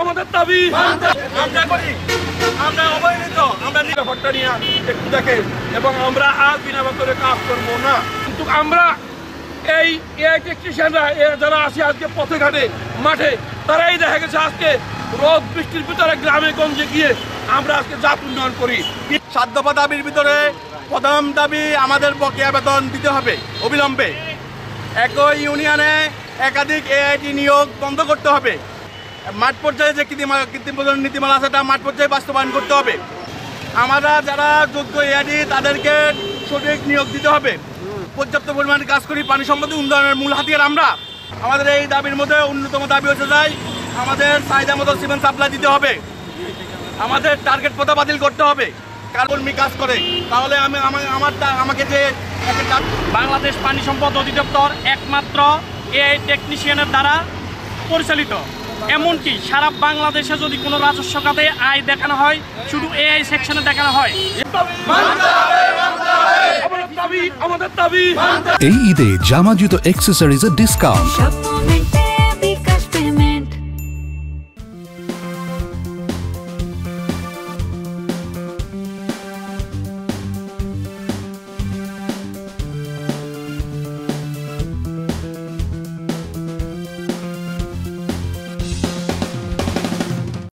আমাদের দাবি আমরা অবহেলিত, আমরা নিরাপত্তা নিয়ে একটু দেখে এবং আমরা আর বিনা বেতনে কাজ করবো না। কিন্তু আমরা এই টেকনিশিয়ানরা যারা আছে আজকে পথে ঘাটে মাঠে, তারাই দেখা গেছে আজকে রোদ বৃষ্টির ভিতরে গ্রামে গঞ্জে গিয়ে আমরা আজকে জাত উন্নয়ন করি। 7 দফা দাবির ভিতরে প্রথম দাবি আমাদের বকেয়া বেতন দিতে হবে অবিলম্বে। একই ইউনিয়নে একাধিক এআইটি নিয়োগ বন্ধ করতে হবে। মাঠ পর্যায়ে যে কৃত্রিম প্রজনন নীতিমালা আছে তা মাঠ পর্যায়ে বাস্তবায়ন করতে হবে। আমরা যারা যোগ্য এআইটি তাদেরকে সঠিক নিয়োগ দিতে হবে। পর্যাপ্ত পরিমাণে কাজ করি, পানি সম্পদ উন্নয়নের মূল হাতিয়ার আমরা। আমাদের এই দাবির মধ্যে অন্যতম দাবি হচ্ছে আমাদের চাহিদা মতো সিমেন্ট সাপ্লাই দিতে হবে। আমাদের টার্গেট পথা বাতিল করতে হবে। কর্মী কাজ করে তাহলে আমাকে যে বাংলাদেশ পানি সম্পদ অধিদপ্তর একমাত্র এআই টেকনিশিয়ানের দ্বারা পরিচালিত। এমনকি সারা বাংলাদেশে যদি কোনো রাজস্ব খাতে আয় দেখানো হয়, শুধু এআই সেকশনে দেখানো হয়। আমাদের দাবি এই ঈদে জামা জুতো অ্যাক্সেসরিজের ডিসকাউন্ট।